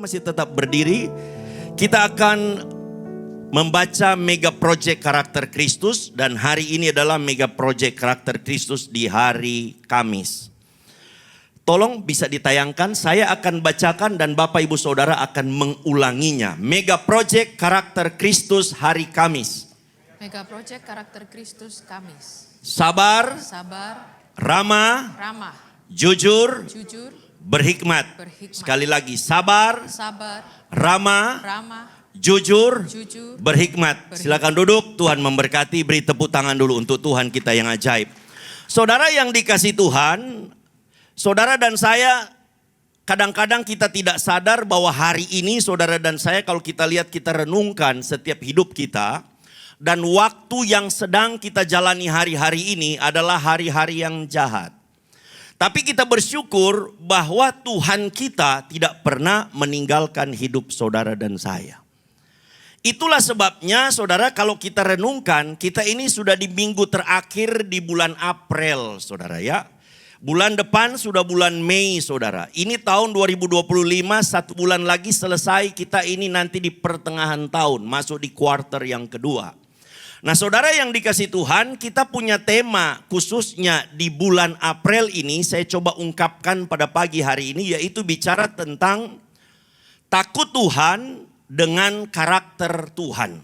masih tetap berdiri. Kita akan membaca mega project karakter Kristus. Dan hari ini adalah mega project karakter Kristus di hari Kamis. Tolong bisa ditayangkan, saya akan bacakan dan Bapak Ibu Saudara akan mengulanginya. Mega project karakter Kristus hari Kamis. Mega project karakter Kristus Kamis. Sabar, ramah, jujur, berhikmat. Sekali lagi, sabar, ramah, jujur, berhikmat. Silakan duduk, Tuhan memberkati. Beri tepuk tangan dulu untuk Tuhan kita yang ajaib. Saudara yang dikasih Tuhan, saudara dan saya kadang-kadang kita tidak sadar bahwa hari ini saudara dan saya kalau kita lihat, kita renungkan setiap hidup kita. Dan waktu yang sedang kita jalani hari-hari ini adalah hari-hari yang jahat. Tapi kita bersyukur bahwa Tuhan kita tidak pernah meninggalkan hidup saudara dan saya. Itulah sebabnya saudara kalau kita renungkan, kita ini sudah di minggu terakhir di bulan April saudara ya. Bulan depan sudah bulan Mei saudara. Ini tahun 2025, 1 bulan lagi selesai, kita ini nanti di pertengahan tahun, masuk di kuarter yang kedua. Nah saudara yang dikasih Tuhan, kita punya tema khususnya di bulan April ini, saya coba ungkapkan pada pagi hari ini, yaitu bicara tentang takut Tuhan dengan karakter Tuhan.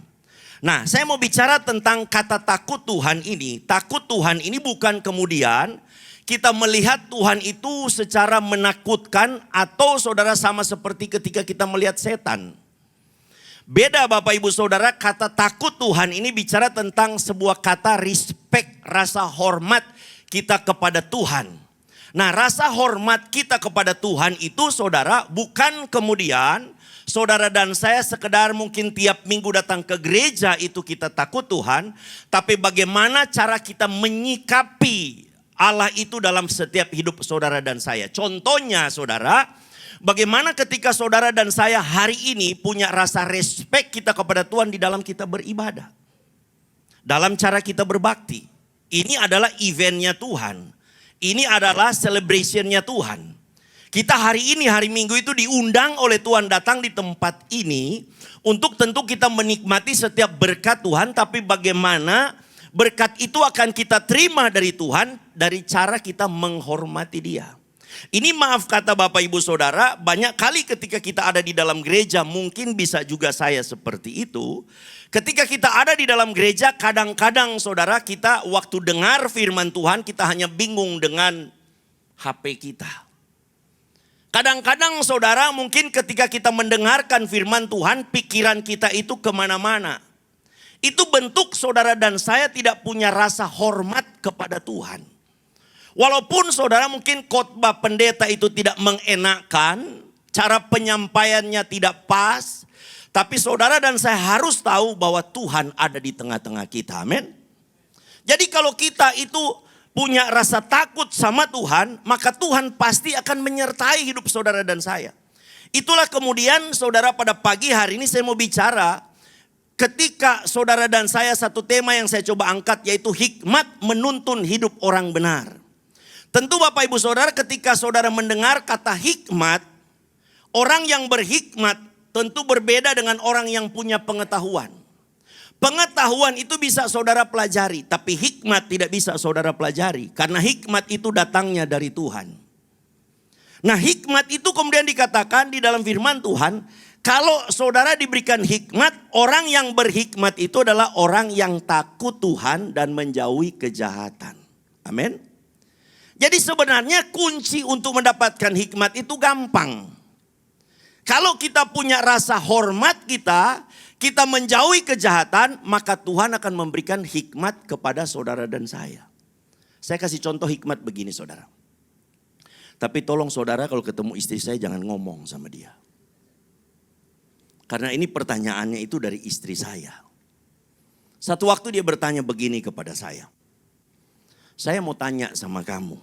Nah saya mau bicara tentang kata takut Tuhan ini. Takut Tuhan ini bukan kemudian kita melihat Tuhan itu secara menakutkan atau saudara sama seperti ketika kita melihat setan. Beda Bapak Ibu Saudara, kata takut Tuhan ini bicara tentang sebuah kata respect, rasa hormat kita kepada Tuhan. Nah rasa hormat kita kepada Tuhan itu saudara bukan kemudian saudara dan saya sekedar mungkin tiap minggu datang ke gereja itu kita takut Tuhan. Tapi bagaimana cara kita menyikapi Allah itu dalam setiap hidup saudara dan saya. Contohnya saudara, bagaimana ketika saudara dan saya hari ini punya rasa respect kita kepada Tuhan di dalam kita beribadah. Dalam cara kita berbakti. Ini adalah eventnya Tuhan. Ini adalah celebrationnya Tuhan. Kita hari ini, hari Minggu itu diundang oleh Tuhan datang di tempat ini. Untuk tentu kita menikmati setiap berkat Tuhan. Tapi bagaimana berkat itu akan kita terima dari Tuhan. Dari cara kita menghormati Dia. Ini maaf kata Bapak Ibu Saudara, banyak kali ketika kita ada di dalam gereja, mungkin bisa juga saya seperti itu. Ketika kita ada di dalam gereja, kadang-kadang saudara kita waktu dengar firman Tuhan, kita hanya bingung dengan HP kita. Kadang-kadang saudara mungkin ketika kita mendengarkan firman Tuhan, pikiran kita itu kemana-mana. Itu bentuk saudara dan saya tidak punya rasa hormat kepada Tuhan. Walaupun saudara mungkin khotbah pendeta itu tidak mengenakan, cara penyampaiannya tidak pas, tapi saudara dan saya harus tahu bahwa Tuhan ada di tengah-tengah kita, amin. Jadi kalau kita itu punya rasa takut sama Tuhan, maka Tuhan pasti akan menyertai hidup saudara dan saya. Itulah kemudian saudara pada pagi hari ini saya mau bicara, ketika saudara dan saya satu tema yang saya coba angkat yaitu hikmat menuntun hidup orang benar. Tentu Bapak Ibu Saudara ketika saudara mendengar kata hikmat, orang yang berhikmat tentu berbeda dengan orang yang punya pengetahuan. Pengetahuan itu bisa saudara pelajari, tapi hikmat tidak bisa saudara pelajari. Karena hikmat itu datangnya dari Tuhan. Nah hikmat itu kemudian dikatakan di dalam firman Tuhan, kalau saudara diberikan hikmat, orang yang berhikmat itu adalah orang yang takut Tuhan dan menjauhi kejahatan. Amin. Jadi sebenarnya kunci untuk mendapatkan hikmat itu gampang. Kalau kita punya rasa hormat kita menjauhi kejahatan, maka Tuhan akan memberikan hikmat kepada saudara dan saya. Saya kasih contoh hikmat begini saudara. Tapi tolong saudara kalau ketemu istri saya jangan ngomong sama dia. Karena ini pertanyaannya itu dari istri saya. Satu waktu dia bertanya begini kepada saya. Saya mau tanya sama kamu.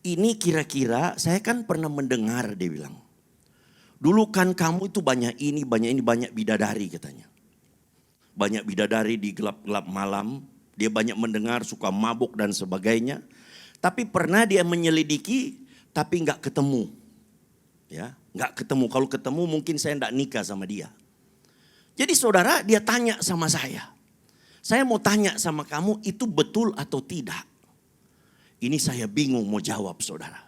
Ini kira-kira saya kan pernah mendengar dia bilang. Dulu kan kamu itu banyak bidadari katanya. Banyak bidadari di gelap-gelap malam. Dia banyak mendengar, suka mabuk dan sebagainya. Tapi pernah dia menyelidiki tapi nggak ketemu. Ya. Nggak ketemu, kalau ketemu mungkin saya nggak nikah sama dia. Jadi saudara, dia tanya sama saya mau tanya sama kamu, itu betul atau tidak? Ini saya bingung mau jawab saudara.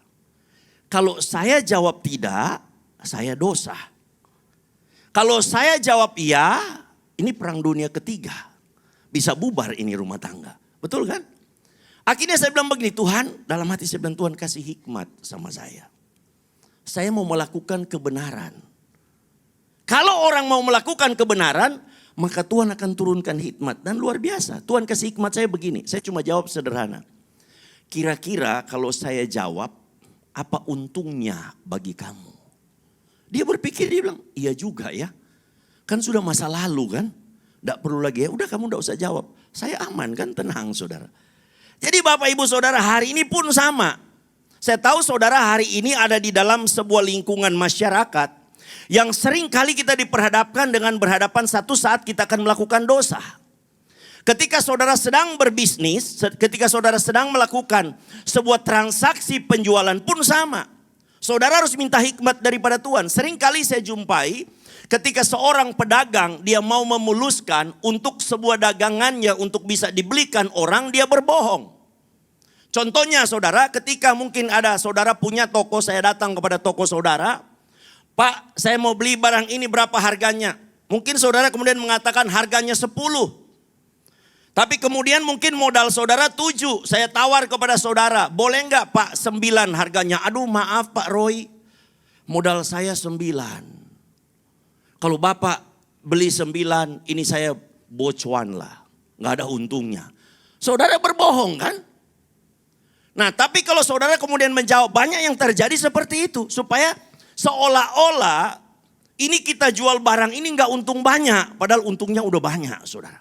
Kalau saya jawab tidak, saya dosa. Kalau saya jawab iya, ini perang dunia ketiga. Bisa bubar ini rumah tangga. Betul kan? Akhirnya saya bilang begini, Tuhan, dalam hati saya bilang, Tuhan kasih hikmat sama saya. Saya mau melakukan kebenaran. Kalau orang mau melakukan kebenaran, maka Tuhan akan turunkan hikmat. Dan luar biasa, Tuhan kasih hikmat saya begini. Saya cuma jawab sederhana. Kira-kira kalau saya jawab, apa untungnya bagi kamu? Dia berpikir, dia bilang, iya juga ya. Kan sudah masa lalu kan. Tidak perlu lagi ya, udah kamu tidak usah jawab. Saya aman kan, tenang saudara. Jadi Bapak Ibu Saudara, hari ini pun sama. Saya tahu saudara hari ini ada di dalam sebuah lingkungan masyarakat yang sering kali kita diperhadapkan dengan berhadapan satu saat kita akan melakukan dosa. Ketika saudara sedang berbisnis, ketika saudara sedang melakukan sebuah transaksi penjualan pun sama. Saudara harus minta hikmat daripada Tuhan. Sering kali saya jumpai ketika seorang pedagang dia mau memuluskan untuk sebuah dagangannya untuk bisa dibelikan orang, dia berbohong. Contohnya saudara, ketika mungkin ada saudara punya toko, saya datang kepada toko saudara. Pak, saya mau beli barang ini, berapa harganya? Mungkin saudara kemudian mengatakan harganya 10. Tapi kemudian mungkin modal saudara 7. Saya tawar kepada saudara, boleh enggak Pak 9 harganya? Aduh maaf Pak Roy, modal saya 9. Kalau Bapak beli 9, ini saya bocuan lah. Enggak ada untungnya. Saudara berbohong kan? Nah tapi kalau saudara kemudian menjawab, banyak yang terjadi seperti itu. Supaya seolah-olah ini kita jual barang ini enggak untung banyak. Padahal untungnya udah banyak saudara.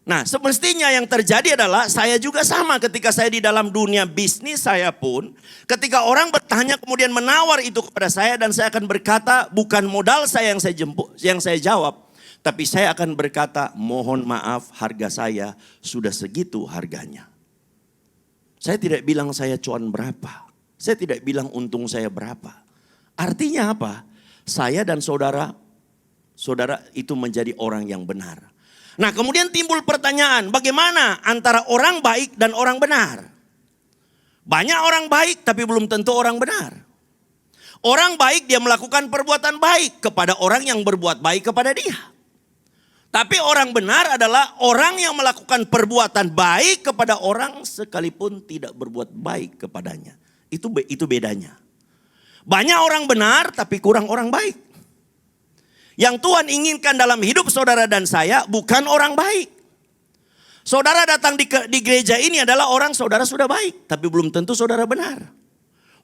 Nah semestinya yang terjadi adalah saya juga sama ketika saya di dalam dunia bisnis saya pun. Ketika orang bertanya kemudian menawar itu kepada saya dan saya akan berkata bukan modal saya yang saya jawab. Tapi saya akan berkata mohon maaf harga saya sudah segitu harganya. Saya tidak bilang saya cuan berapa. Saya tidak bilang untung saya berapa. Artinya apa? Saya dan saudara itu menjadi orang yang benar. Nah kemudian timbul pertanyaan, bagaimana antara orang baik dan orang benar? Banyak orang baik tapi belum tentu orang benar. Orang baik dia melakukan perbuatan baik kepada orang yang berbuat baik kepada dia. Tapi orang benar adalah orang yang melakukan perbuatan baik kepada orang sekalipun tidak berbuat baik kepadanya. Itu bedanya. Banyak orang benar tapi kurang orang baik. Yang Tuhan inginkan dalam hidup saudara dan saya bukan orang baik. Saudara datang di gereja ini adalah orang saudara sudah baik. Tapi belum tentu saudara benar.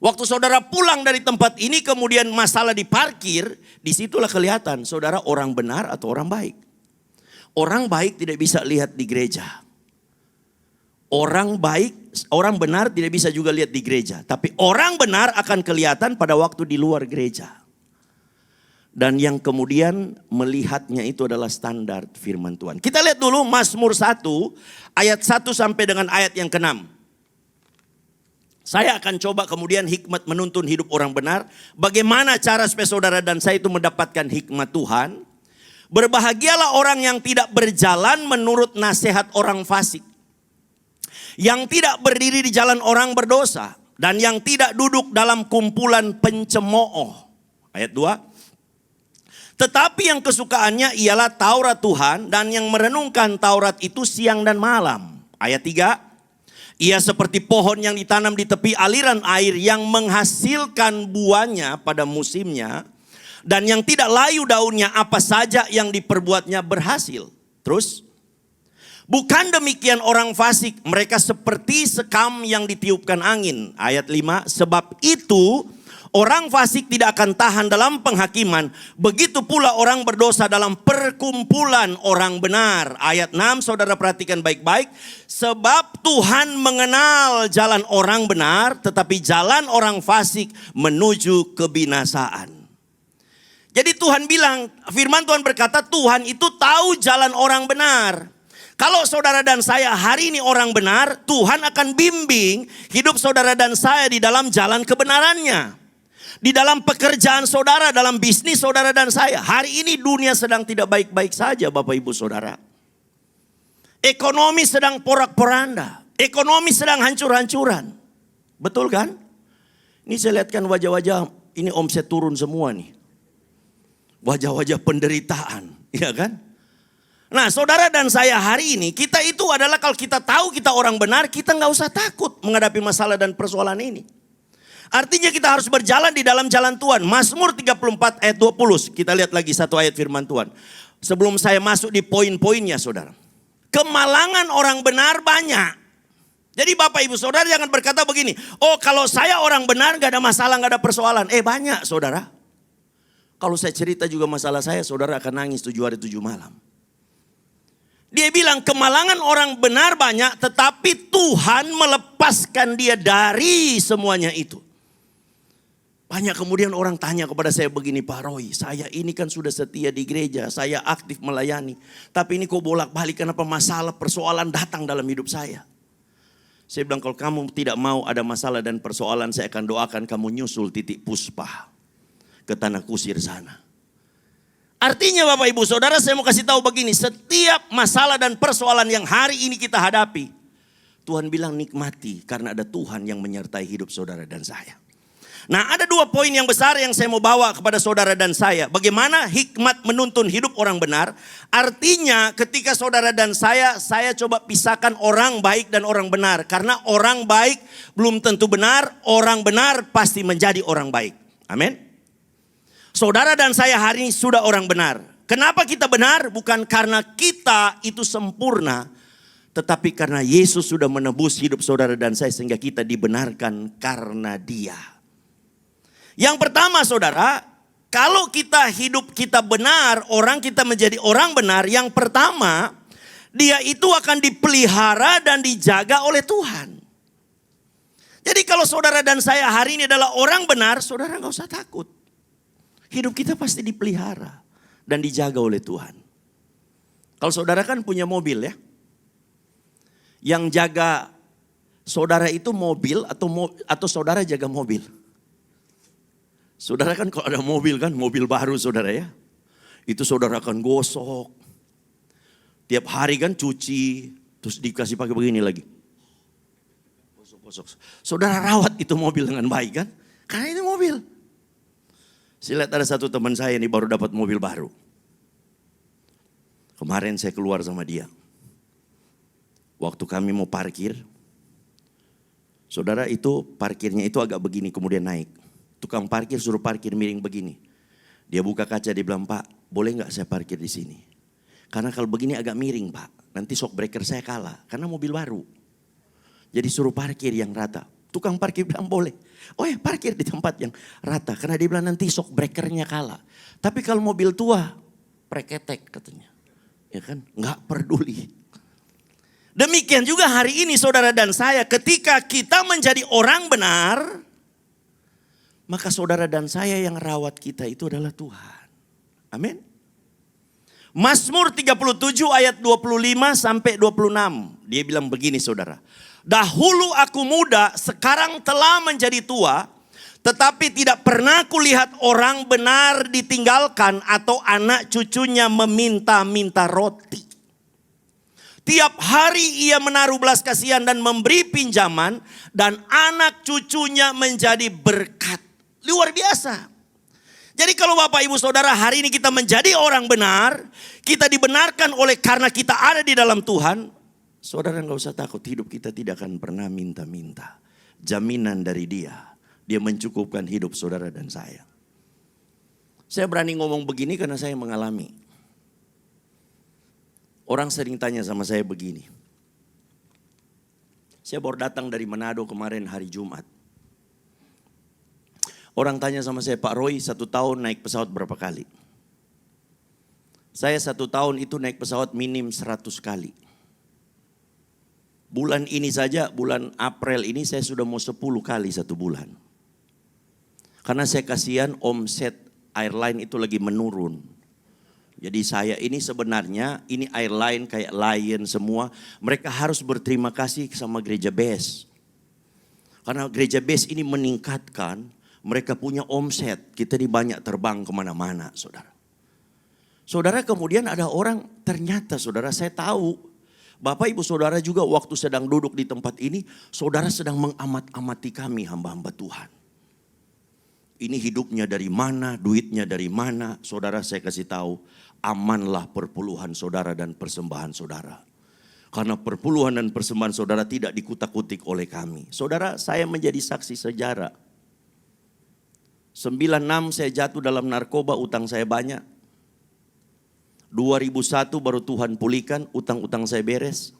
Waktu saudara pulang dari tempat ini kemudian masalah di parkir. Disitulah kelihatan saudara orang benar atau orang baik. Orang baik tidak bisa lihat di gereja. Orang benar tidak bisa juga lihat di gereja. Tapi orang benar akan kelihatan pada waktu di luar gereja. Dan yang kemudian melihatnya itu adalah standar firman Tuhan. Kita lihat dulu Mazmur 1 ayat 1 sampai dengan ayat yang ke-6. Saya akan coba kemudian hikmat menuntun hidup orang benar. Bagaimana cara supaya saudara dan saya itu mendapatkan hikmat Tuhan. Berbahagialah orang yang tidak berjalan menurut nasihat orang fasik. Yang tidak berdiri di jalan orang berdosa. Dan yang tidak duduk dalam kumpulan pencemooh. Ayat 2. Tetapi yang kesukaannya ialah Taurat Tuhan dan yang merenungkan Taurat itu siang dan malam. Ayat 3. Ia seperti pohon yang ditanam di tepi aliran air yang menghasilkan buahnya pada musimnya. Dan yang tidak layu daunnya apa saja yang diperbuatnya berhasil. Terus. Bukan demikian orang fasik, mereka seperti sekam yang ditiupkan angin. Ayat 5. Sebab itu orang fasik tidak akan tahan dalam penghakiman. Begitu pula orang berdosa dalam perkumpulan orang benar. Ayat 6 saudara perhatikan baik-baik. Sebab Tuhan mengenal jalan orang benar. Tetapi jalan orang fasik menuju kebinasaan. Jadi Tuhan bilang, firman Tuhan berkata Tuhan itu tahu jalan orang benar. Kalau saudara dan saya hari ini orang benar, Tuhan akan bimbing hidup saudara dan saya di dalam jalan kebenarannya. Di dalam pekerjaan saudara, dalam bisnis saudara dan saya. Hari ini dunia sedang tidak baik-baik saja Bapak Ibu Saudara. Ekonomi sedang porak-poranda. Ekonomi sedang hancur-hancuran. Betul kan? Ini saya lihatkan wajah-wajah, ini omset turun semua nih. Wajah-wajah penderitaan, ya kan? Nah saudara dan saya hari ini, kita itu adalah kalau kita tahu kita orang benar, kita nggak usah takut menghadapi masalah dan persoalan ini. Artinya kita harus berjalan di dalam jalan Tuhan. Mazmur 34 ayat 20. Kita lihat lagi satu ayat firman Tuhan. Sebelum saya masuk di poin-poinnya saudara. Kemalangan orang benar banyak. Jadi Bapak Ibu Saudara jangan berkata begini. Oh kalau saya orang benar gak ada masalah, gak ada persoalan. Banyak saudara. Kalau saya cerita juga masalah saya, saudara akan nangis 7 hari 7 malam. Dia bilang kemalangan orang benar banyak, tetapi Tuhan melepaskan dia dari semuanya itu. Banyak kemudian orang tanya kepada saya begini, Pak Roy, saya ini kan sudah setia di gereja, saya aktif melayani. Tapi ini kok bolak-balik, kenapa masalah persoalan datang dalam hidup saya? Saya bilang kalau kamu tidak mau ada masalah dan persoalan, saya akan doakan kamu nyusul titik puspa ke tanah kusir sana. Artinya Bapak Ibu Saudara saya mau kasih tahu begini, setiap masalah dan persoalan yang hari ini kita hadapi, Tuhan bilang nikmati karena ada Tuhan yang menyertai hidup saudara dan saya. Nah ada 2 poin yang besar yang saya mau bawa kepada saudara dan saya. Bagaimana hikmat menuntun hidup orang benar. Artinya ketika saudara dan saya coba pisahkan orang baik dan orang benar. Karena orang baik belum tentu benar, orang benar pasti menjadi orang baik. Amin. Saudara dan saya hari ini sudah orang benar. Kenapa kita benar? Bukan karena kita itu sempurna. Tetapi karena Yesus sudah menebus hidup saudara dan saya sehingga kita dibenarkan karena Dia. Yang pertama saudara, kalau kita hidup kita benar, orang kita menjadi orang benar. Yang pertama, dia itu akan dipelihara dan dijaga oleh Tuhan. Jadi kalau saudara dan saya hari ini adalah orang benar, saudara gak usah takut. Hidup kita pasti dipelihara dan dijaga oleh Tuhan. Kalau saudara kan punya mobil ya. Yang jaga saudara itu mobil atau saudara jaga mobil? Saudara kan kalau ada mobil kan, mobil baru saudara ya. Itu saudara akan gosok. Tiap hari kan cuci, terus dikasih pakai begini lagi. Gosok-gosok. Saudara rawat itu mobil dengan baik kan. Karena itu mobil. Saya lihat ada satu teman saya nih baru dapat mobil baru. Kemarin saya keluar sama dia. Waktu kami mau parkir. Saudara itu parkirnya itu agak begini kemudian naik. Tukang parkir suruh parkir miring begini. Dia buka kaca, dia bilang, Pak, boleh gak saya parkir di sini? Karena kalau begini agak miring, Pak. Nanti shock breaker saya kalah, karena mobil baru. Jadi suruh parkir yang rata. Tukang parkir bilang boleh. Oh ya parkir di tempat yang rata. Karena dia bilang nanti shock breakernya kalah. Tapi kalau mobil tua, preketek katanya. Ya kan, gak peduli. Demikian juga hari ini saudara dan saya, ketika kita menjadi orang benar, maka saudara dan saya yang rawat kita itu adalah Tuhan. Amin. Mazmur 37 ayat 25 sampai 26. Dia bilang begini saudara. Dahulu aku muda, sekarang telah menjadi tua. Tetapi tidak pernah kulihat orang benar ditinggalkan atau anak cucunya meminta-minta roti. Tiap hari ia menaruh belas kasihan dan memberi pinjaman. Dan anak cucunya menjadi berkat. Luar biasa. Jadi kalau Bapak Ibu Saudara hari ini kita menjadi orang benar. Kita dibenarkan oleh karena kita ada di dalam Tuhan. Saudara gak usah takut, hidup kita tidak akan pernah minta-minta. Jaminan dari Dia. Dia mencukupkan hidup saudara dan saya. Saya berani ngomong begini karena saya mengalami. Orang sering tanya sama saya begini. Saya baru datang dari Manado kemarin hari Jumat. Orang tanya sama saya, Pak Roy 1 tahun naik pesawat berapa kali? Saya 1 tahun itu naik pesawat minim 100 kali. Bulan ini saja, bulan April ini saya sudah mau 10 kali 1 bulan. Karena saya kasihan omset airline itu lagi menurun. Jadi saya ini sebenarnya, ini airline kayak Lion semua. Mereka harus berterima kasih sama gereja BES. Karena gereja BES ini meningkatkan Mereka punya omset, kita ini banyak terbang kemana-mana saudara. Saudara kemudian ada orang, ternyata saudara saya tahu. Bapak ibu saudara juga waktu sedang duduk di tempat ini, saudara sedang mengamat-amati kami hamba-hamba Tuhan. Ini hidupnya dari mana, duitnya dari mana. Saudara saya kasih tahu, amanlah perpuluhan saudara dan persembahan saudara. Karena perpuluhan dan persembahan saudara tidak dikutak-kutik oleh kami. Saudara, saya menjadi saksi sejarah. 96 saya jatuh dalam narkoba, utang saya banyak. 2001 baru Tuhan pulihkan, utang-utang saya beres.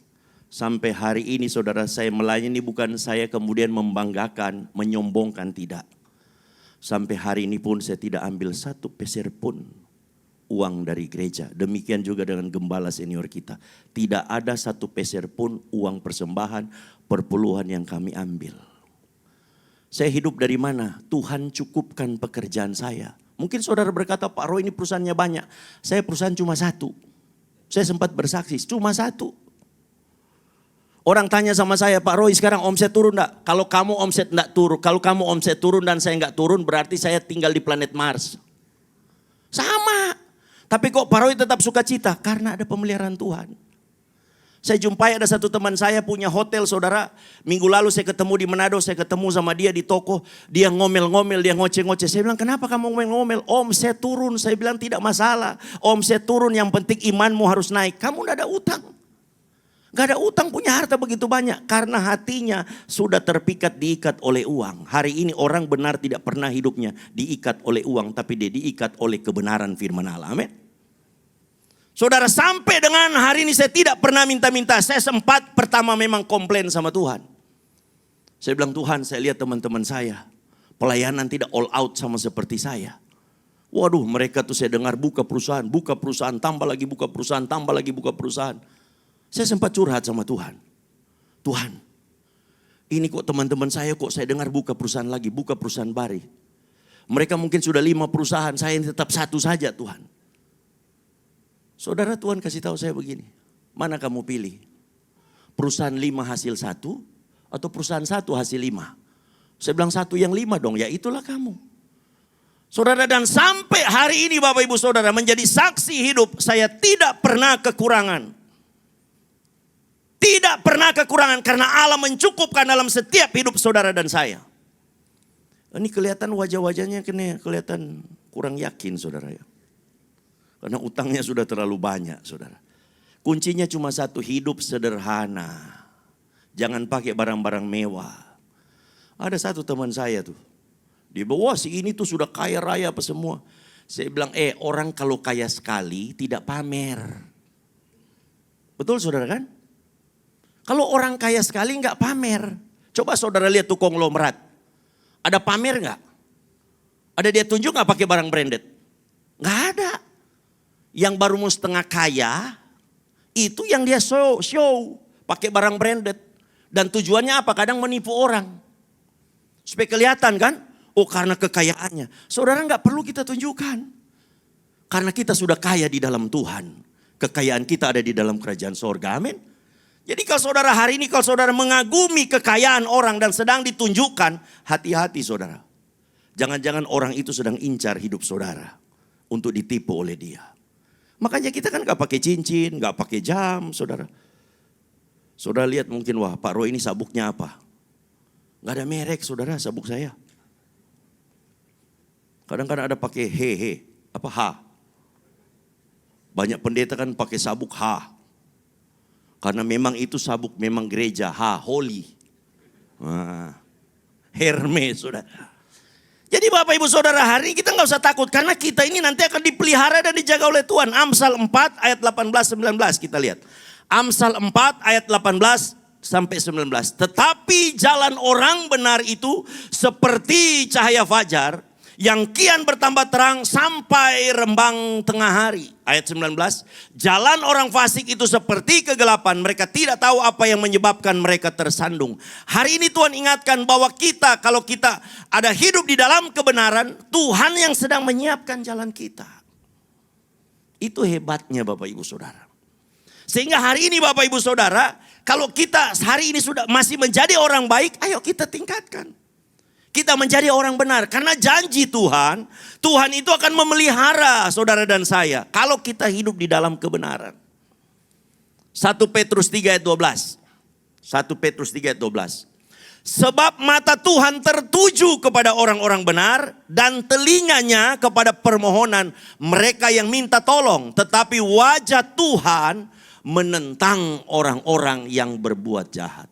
Sampai hari ini saudara, saya melayani bukan saya kemudian membanggakan, menyombongkan, tidak. Sampai hari ini pun saya tidak ambil satu peser pun uang dari gereja. Demikian juga dengan gembala senior kita. Tidak ada satu peser pun uang persembahan, perpuluhan yang kami ambil. Saya hidup dari mana? Tuhan cukupkan pekerjaan saya. Mungkin saudara berkata, Pak Roy ini perusahaannya banyak. Saya perusahaan cuma satu. Saya sempat bersaksi, cuma satu. Orang tanya sama saya, Pak Roy sekarang omset turun enggak? Kalau kamu omset enggak turun, kalau kamu omset turun dan saya enggak turun, berarti saya tinggal di planet Mars. Sama. Tapi kok Pak Roy tetap sukacita? Karena ada pemeliharaan Tuhan. Saya jumpai ada satu teman saya punya hotel saudara. Minggu lalu saya ketemu di Manado, saya ketemu sama dia di toko. Dia ngomel-ngomel, dia ngoceh-ngoceh. Saya bilang, kenapa kamu ngomel-ngomel? Omset turun. Saya bilang tidak masalah. Omset turun, yang penting imanmu harus naik. Kamu enggak ada utang. Gak ada utang, punya harta begitu banyak. Karena hatinya sudah terpikat, diikat oleh uang. Hari ini orang benar tidak pernah hidupnya diikat oleh uang. Tapi dia diikat oleh kebenaran firman Allah. Amin. Saudara, sampai dengan hari ini saya tidak pernah minta-minta. Saya sempat pertama memang komplain sama Tuhan. Saya bilang, Tuhan saya lihat teman-teman saya. Pelayanan tidak all out sama seperti saya. Waduh, mereka tuh saya dengar buka perusahaan, tambah lagi buka perusahaan, tambah lagi buka perusahaan. Saya sempat curhat sama Tuhan. Tuhan, ini kok teman-teman saya kok saya dengar buka perusahaan lagi, buka perusahaan baru. Mereka mungkin sudah 5 perusahaan, saya ini tetap satu saja Tuhan. Saudara, Tuhan kasih tahu saya begini, mana kamu pilih? Perusahaan 5 hasil 1 atau perusahaan 1 hasil 5? Saya bilang 1 yang 5 dong, ya itulah kamu. Saudara, dan sampai hari ini Bapak Ibu Saudara menjadi saksi hidup, saya tidak pernah kekurangan. Tidak pernah kekurangan karena Allah mencukupkan dalam setiap hidup saudara dan saya. Ini kelihatan wajah-wajahnya kelihatan kurang yakin saudara ya. Karena utangnya sudah terlalu banyak saudara. Kuncinya cuma satu, hidup sederhana. Jangan pakai barang-barang mewah. Ada satu teman saya tuh. Dia bilang, wah si ini tuh sudah kaya raya apa semua. Saya bilang, orang kalau kaya sekali tidak pamer. Betul saudara kan? Kalau orang kaya sekali enggak pamer. Coba saudara lihat tuh konglomerat. Ada pamer enggak? Ada dia tunjuk enggak pakai barang branded? Enggak ada. Yang baru mau setengah kaya, itu yang dia show pakai barang branded. Dan tujuannya apa? Kadang menipu orang. Supaya kelihatan kan? Oh karena kekayaannya. Saudara enggak perlu kita tunjukkan. Karena kita sudah kaya di dalam Tuhan. Kekayaan kita ada di dalam kerajaan sorga. Amin. Jadi kalau saudara hari ini, kalau saudara mengagumi kekayaan orang dan sedang ditunjukkan, hati-hati saudara. Jangan-jangan orang itu sedang incar hidup saudara untuk ditipu oleh dia. Makanya kita kan gak pakai cincin, gak pakai jam saudara. Saudara lihat mungkin, wah Pak Roy ini sabuknya apa? Gak ada merek saudara sabuk saya. Kadang-kadang ada pakai H. Banyak pendeta kan pakai sabuk H. Karena memang itu sabuk memang gereja, holy. Hermes, saudara. Jadi Bapak Ibu Saudara, hari ini kita gak usah takut. Karena kita ini nanti akan dipelihara dan dijaga oleh Tuhan. Amsal 4 ayat 18-19 kita lihat. Amsal 4 ayat 18 sampai 19. Tetapi jalan orang benar itu seperti cahaya fajar, yang kian bertambah terang sampai rembang tengah hari. Ayat 19, jalan orang fasik itu seperti kegelapan. Mereka tidak tahu apa yang menyebabkan mereka tersandung. Hari ini Tuhan ingatkan bahwa kita, kalau kita ada hidup di dalam kebenaran, Tuhan yang sedang menyiapkan jalan kita. Itu hebatnya Bapak Ibu Saudara. Sehingga hari ini Bapak Ibu Saudara, kalau kita hari ini sudah masih menjadi orang baik, ayo kita tingkatkan. kita menjadi orang benar. Karena janji Tuhan, Tuhan itu akan memelihara saudara dan saya kalau kita hidup di dalam kebenaran. 1 Petrus 3 ayat 12. 1 Petrus 3 ayat 12. Sebab mata Tuhan tertuju kepada orang-orang benar dan telinganya kepada permohonan mereka yang minta tolong. Tetapi wajah Tuhan menentang orang-orang yang berbuat jahat.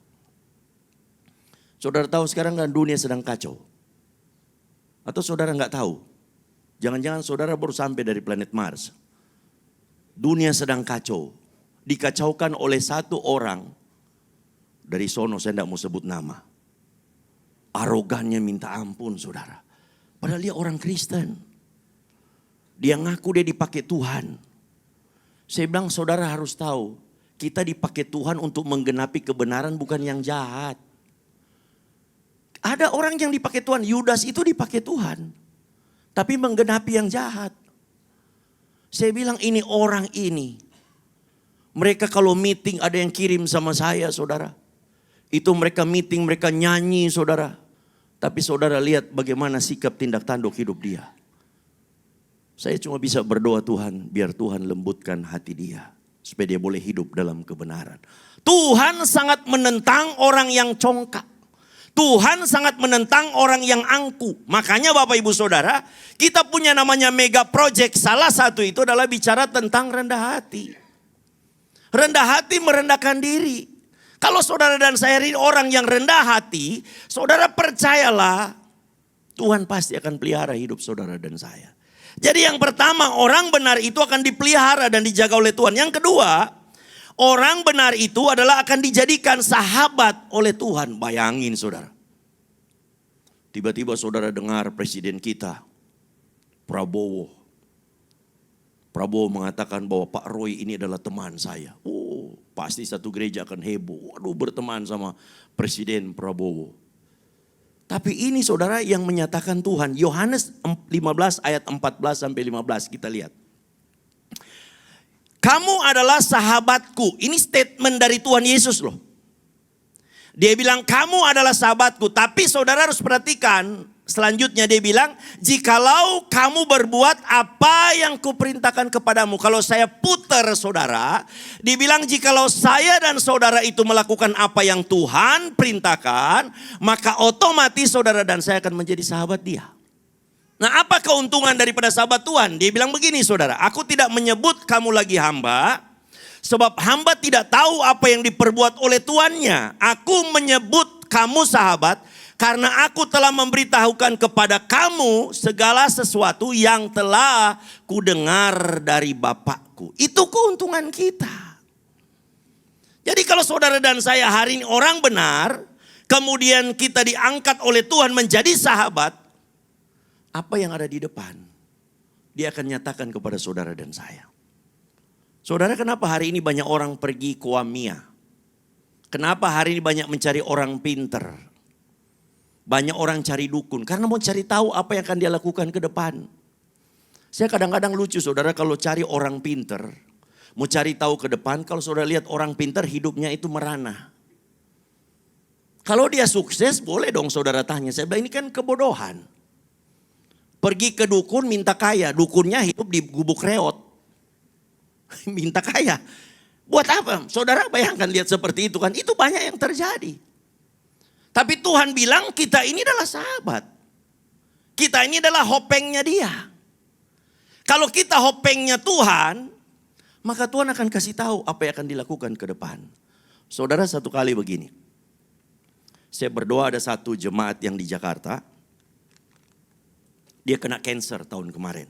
Saudara tahu sekarang kan dunia sedang kacau? Atau saudara nggak tahu? Jangan-jangan saudara baru sampai dari planet Mars. Dunia sedang kacau. Dikacaukan oleh satu orang. Dari sono saya tidak mau sebut nama. Arogannya minta ampun saudara. Padahal dia orang Kristen. Dia ngaku dia dipakai Tuhan. Saya bilang saudara harus tahu. Kita dipakai Tuhan untuk menggenapi kebenaran bukan yang jahat. Ada orang yang dipakai Tuhan, Yudas itu dipakai Tuhan. Tapi menggenapi yang jahat. Saya bilang ini orang ini. Mereka kalau meeting ada yang kirim sama saya saudara. Itu mereka meeting, mereka nyanyi saudara. Tapi saudara lihat bagaimana sikap tindak tanduk hidup dia. Saya cuma bisa berdoa Tuhan, biar Tuhan lembutkan hati dia. Supaya dia boleh hidup dalam kebenaran. Tuhan sangat menentang orang yang congkak. Tuhan sangat menentang orang yang angku. Makanya Bapak Ibu Saudara, kita punya namanya mega project. Salah satu itu adalah bicara tentang rendah hati. Rendah hati merendahkan diri. Kalau saudara dan saya ini orang yang rendah hati, saudara percayalah Tuhan pasti akan pelihara hidup saudara dan saya. Jadi yang pertama, orang benar itu akan dipelihara dan dijaga oleh Tuhan. Yang kedua, orang benar itu adalah akan dijadikan sahabat oleh Tuhan. Bayangin saudara. Tiba-tiba saudara dengar presiden kita, Prabowo. Prabowo mengatakan bahwa Pak Roy ini adalah teman saya. Oh, pasti satu gereja akan heboh. Waduh, berteman sama Presiden Prabowo. Tapi ini saudara yang menyatakan Tuhan. Yohanes 15 ayat 14 sampai 15 kita lihat. Kamu adalah sahabatku. Ini statement dari Tuhan Yesus loh. Dia bilang kamu adalah sahabatku. Tapi saudara harus perhatikan. Selanjutnya dia bilang. Jikalau kamu berbuat apa yang kuperintahkan kepadamu. Kalau saya putar saudara. Dibilang jikalau saya dan saudara itu melakukan apa yang Tuhan perintahkan. Maka otomatis saudara dan saya akan menjadi sahabat dia. Nah, apa keuntungan daripada sahabat Tuhan? Dia bilang begini saudara, aku tidak menyebut kamu lagi hamba, sebab hamba tidak tahu apa yang diperbuat oleh tuannya. Aku menyebut kamu sahabat, karena aku telah memberitahukan kepada kamu segala sesuatu yang telah kudengar dari Bapakku. Itu keuntungan kita. Jadi kalau saudara dan saya hari ini orang benar, kemudian kita diangkat oleh Tuhan menjadi sahabat, apa yang ada di depan, dia akan nyatakan kepada saudara dan saya. Saudara, kenapa hari ini banyak orang pergi ke Wamia? Kenapa hari ini banyak mencari orang pinter? Banyak orang cari dukun, karena mau cari tahu apa yang akan dia lakukan ke depan. Saya kadang-kadang lucu saudara kalau cari orang pinter, mau cari tahu ke depan, kalau saudara lihat orang pinter hidupnya itu merana. Kalau dia sukses boleh dong saudara tanya, saya bilang ini kan kebodohan. Pergi ke dukun minta kaya. Dukunnya hidup di gubuk reot. Minta kaya. Buat apa? Saudara bayangkan lihat seperti itu kan. Itu banyak yang terjadi. Tapi Tuhan bilang kita ini adalah sahabat. Kita ini adalah hopengnya dia. Kalau kita hopengnya Tuhan. Maka Tuhan akan kasih tahu apa yang akan dilakukan ke depan. Saudara satu kali begini. Saya berdoa ada satu jemaat yang di Jakarta. Dia kena cancer tahun kemarin.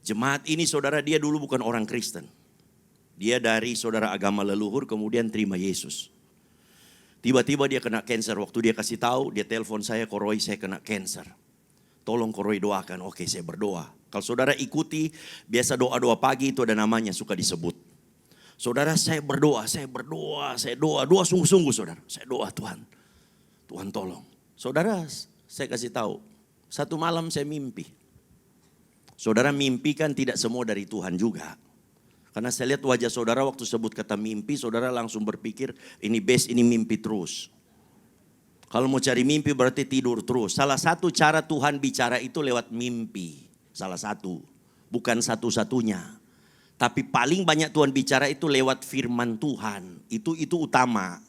Jemaat ini saudara dia dulu bukan orang Kristen. Dia dari saudara agama leluhur kemudian terima Yesus. Tiba-tiba dia kena cancer. Waktu dia kasih tahu dia telepon saya, Koroy saya kena cancer. Tolong Koroy doakan. Oke saya berdoa. Kalau saudara ikuti biasa doa-doa pagi itu ada namanya suka disebut. Saudara saya berdoa, doa sungguh-sungguh saudara. Saya doa Tuhan. Tuhan tolong. Saudara saya kasih tahu. Satu malam saya mimpi. Saudara mimpi kan tidak semua dari Tuhan juga. Karena saya lihat wajah saudara waktu sebut kata mimpi, saudara langsung berpikir ini best, ini mimpi terus. Kalau mau cari mimpi berarti tidur terus. Salah satu cara Tuhan bicara itu lewat mimpi. Salah satu. Bukan satu-satunya. Tapi paling banyak Tuhan bicara itu lewat firman Tuhan. Itu utama.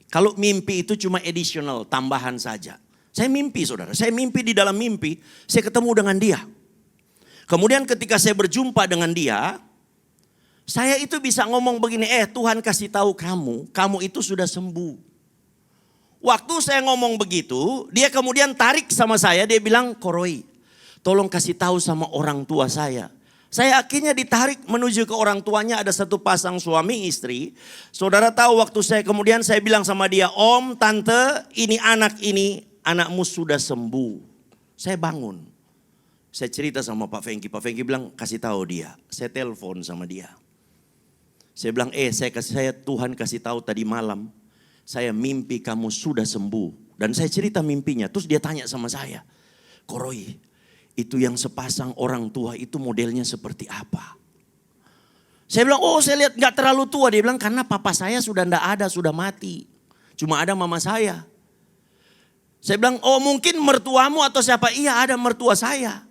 Kalau mimpi itu cuma additional, tambahan saja. Saya mimpi saudara. Saya mimpi di dalam mimpi. Saya ketemu dengan dia. Kemudian ketika saya berjumpa dengan dia. Saya itu bisa ngomong begini. Tuhan kasih tahu kamu itu sudah sembuh. Waktu saya ngomong begitu, dia kemudian tarik sama saya, dia bilang, Koroi, tolong kasih tahu sama orang tua saya. Saya akhirnya ditarik menuju ke orang tuanya, ada satu pasang suami istri. Saudara tahu waktu saya bilang sama dia, Om, Tante, ini, anakmu sudah sembuh. Saya bangun. Saya cerita sama Pak Fengki bilang, kasih tahu dia. Saya telepon sama dia. Saya bilang, saya Tuhan kasih tahu tadi malam. Saya mimpi kamu sudah sembuh. Dan saya cerita mimpinya. Terus dia tanya sama saya. Koroi, itu yang sepasang orang tua itu modelnya seperti apa? Saya bilang, saya lihat gak terlalu tua. Dia bilang, karena papa saya sudah gak ada, sudah mati. Cuma ada mama saya. Saya bilang, mungkin mertuamu atau siapa? Iya, ada mertua saya.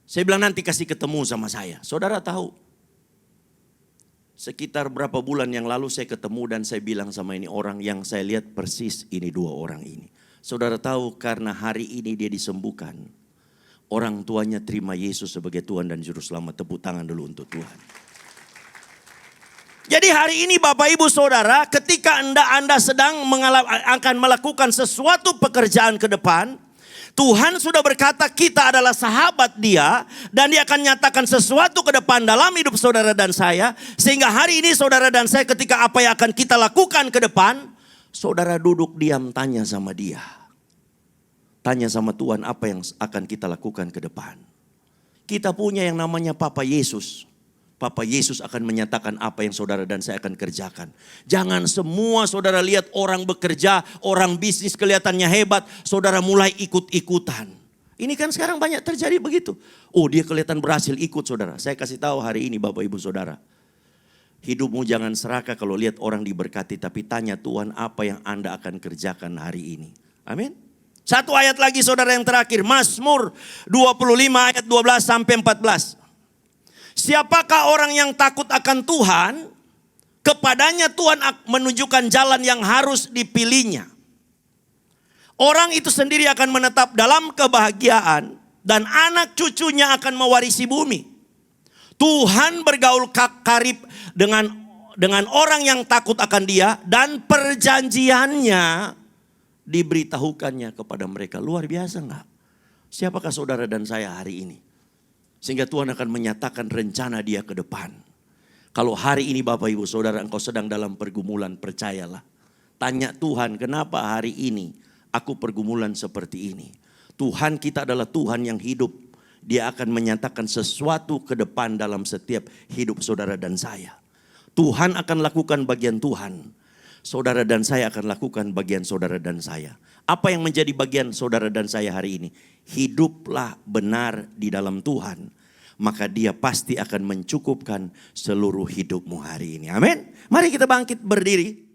Saya bilang, nanti kasih ketemu sama saya. Saudara tahu. Sekitar berapa bulan yang lalu saya ketemu dan saya bilang sama ini orang yang saya lihat persis ini dua orang ini. Saudara tahu karena hari ini dia disembuhkan. Orang tuanya terima Yesus sebagai Tuhan dan Juru Selamat. Tepuk tangan dulu untuk Tuhan. Jadi hari ini Bapak Ibu Saudara ketika Anda sedang akan melakukan sesuatu pekerjaan ke depan. Tuhan sudah berkata kita adalah sahabat dia. Dan dia akan nyatakan sesuatu ke depan dalam hidup saudara dan saya. Sehingga hari ini saudara dan saya ketika apa yang akan kita lakukan ke depan. Saudara duduk diam tanya sama dia. Tanya sama Tuhan apa yang akan kita lakukan ke depan. Kita punya yang namanya Papa Yesus. Papa Yesus akan menyatakan apa yang saudara dan saya akan kerjakan. Jangan semua saudara lihat orang bekerja, orang bisnis kelihatannya hebat, saudara mulai ikut-ikutan. Ini kan sekarang banyak terjadi begitu. Dia kelihatan berhasil ikut saudara. Saya kasih tahu hari ini Bapak Ibu Saudara. Hidupmu jangan serakah kalau lihat orang diberkati, tapi tanya Tuhan apa yang Anda akan kerjakan hari ini. Amin. Satu ayat lagi saudara yang terakhir. Mazmur 25 ayat 12 sampai 14. Siapakah orang yang takut akan Tuhan? Kepadanya Tuhan menunjukkan jalan yang harus dipilihnya. Orang itu sendiri akan menetap dalam kebahagiaan. Dan anak cucunya akan mewarisi bumi. Tuhan bergaul karib dengan orang yang takut akan dia. Dan perjanjiannya diberitahukannya kepada mereka. Luar biasa enggak? Siapakah saudara dan saya hari ini? Sehingga Tuhan akan menyatakan rencana dia ke depan. Kalau hari ini Bapak Ibu Saudara engkau sedang dalam pergumulan, percayalah. Tanya Tuhan, kenapa hari ini aku pergumulan seperti ini? Tuhan kita adalah Tuhan yang hidup. Dia akan menyatakan sesuatu ke depan dalam setiap hidup saudara dan saya. Tuhan akan lakukan bagian Tuhan. Saudara dan saya akan lakukan bagian saudara dan saya. Apa yang menjadi bagian saudara dan saya hari ini? Hiduplah benar di dalam Tuhan. Maka dia pasti akan mencukupkan seluruh hidupmu hari ini. Amin. Mari kita bangkit berdiri.